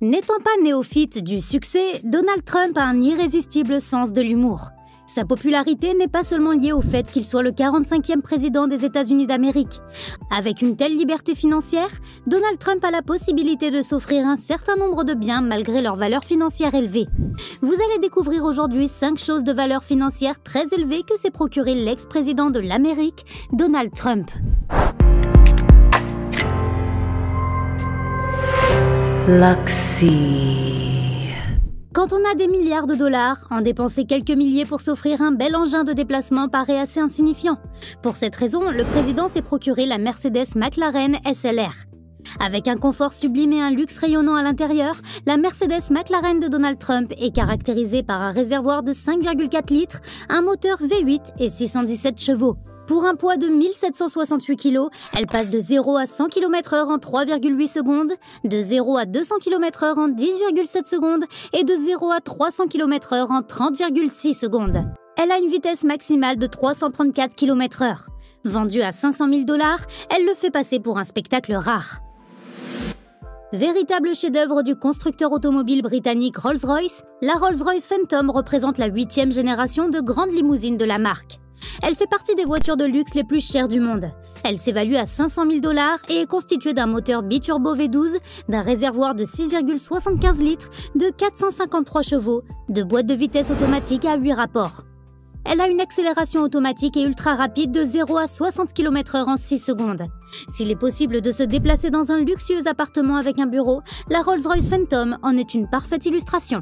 N'étant pas néophyte du succès, Donald Trump a un irrésistible sens de l'humour. Sa popularité n'est pas seulement liée au fait qu'il soit le 45e président des États-Unis d'Amérique. Avec une telle liberté financière, Donald Trump a la possibilité de s'offrir un certain nombre de biens malgré leur valeur financière élevée. Vous allez découvrir aujourd'hui 5 choses de valeur financière très élevée que s'est procuré l'ex-président de l'Amérique, Donald Trump. Luxy. Quand on a des milliards de dollars, en dépenser quelques milliers pour s'offrir un bel engin de déplacement paraît assez insignifiant. Pour cette raison, le président s'est procuré la Mercedes McLaren SLR. Avec un confort sublime et un luxe rayonnant à l'intérieur, la Mercedes McLaren de Donald Trump est caractérisée par un réservoir de 5,4 litres, un moteur V8 et 617 chevaux. Pour un poids de 1768 kg, elle passe de 0 à 100 km/h en 3,8 secondes, de 0 à 200 km/h en 10,7 secondes et de 0 à 300 km/h en 30,6 secondes. Elle a une vitesse maximale de 334 km/h. Vendue à 500 000 $, elle le fait passer pour un spectacle rare. Véritable chef-d'œuvre du constructeur automobile britannique Rolls-Royce, la Rolls-Royce Phantom représente la 8e génération de grandes limousines de la marque. Elle fait partie des voitures de luxe les plus chères du monde. Elle s'évalue à 500 000 $ et est constituée d'un moteur biturbo V12, d'un réservoir de 6,75 litres, de 453 chevaux, de boîtes de vitesse automatique à 8 rapports. Elle a une accélération automatique et ultra rapide de 0 à 60 km/h en 6 secondes. S'il est possible de se déplacer dans un luxueux appartement avec un bureau, la Rolls-Royce Phantom en est une parfaite illustration.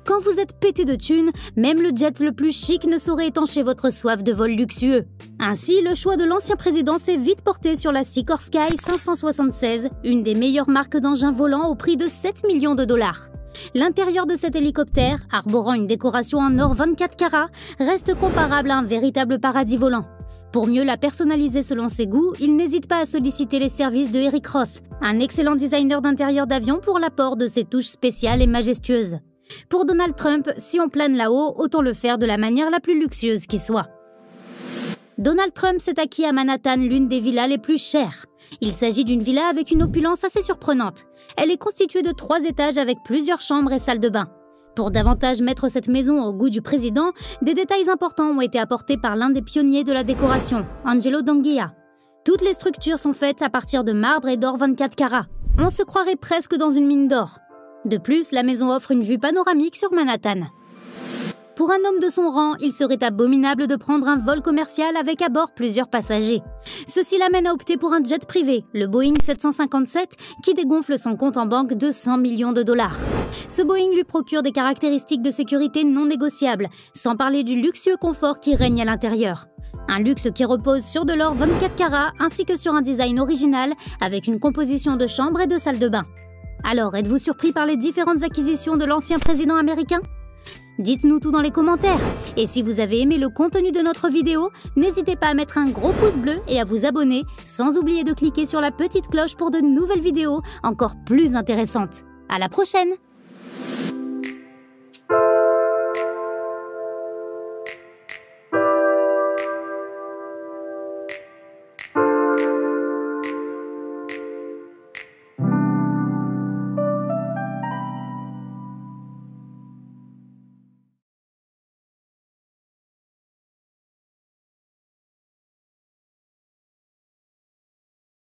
Quand vous êtes pété de thunes, même le jet le plus chic ne saurait étancher votre soif de vol luxueux. Ainsi, le choix de l'ancien président s'est vite porté sur la Sikorsky 576, une des meilleures marques d'engins volants au prix de 7 millions de $. L'intérieur de cet hélicoptère, arborant une décoration en or 24 carats, reste comparable à un véritable paradis volant. Pour mieux la personnaliser selon ses goûts, il n'hésite pas à solliciter les services de Eric Roth, un excellent designer d'intérieur d'avion pour l'apport de ses touches spéciales et majestueuses. Pour Donald Trump, si on plane là-haut, autant le faire de la manière la plus luxueuse qui soit. Donald Trump s'est acquis à Manhattan l'une des villas les plus chères. Il s'agit d'une villa avec une opulence assez surprenante. Elle est constituée de 3 étages avec plusieurs chambres et salles de bain. Pour davantage mettre cette maison au goût du président, des détails importants ont été apportés par l'un des pionniers de la décoration, Angelo D'Anguia. Toutes les structures sont faites à partir de marbre et d'or 24 carats. On se croirait presque dans une mine d'or. De plus, la maison offre une vue panoramique sur Manhattan. Pour un homme de son rang, il serait abominable de prendre un vol commercial avec à bord plusieurs passagers. Ceci l'amène à opter pour un jet privé, le Boeing 757, qui dégonfle son compte en banque de 100 millions de $. Ce Boeing lui procure des caractéristiques de sécurité non négociables, sans parler du luxueux confort qui règne à l'intérieur. Un luxe qui repose sur de l'or 24 carats ainsi que sur un design original avec une composition de chambres et de salles de bain. Alors, êtes-vous surpris par les différentes acquisitions de l'ancien président américain? Dites-nous tout dans les commentaires. Et si vous avez aimé le contenu de notre vidéo, n'hésitez pas à mettre un gros pouce bleu et à vous abonner, sans oublier de cliquer sur la petite cloche pour de nouvelles vidéos encore plus intéressantes. À la prochaine!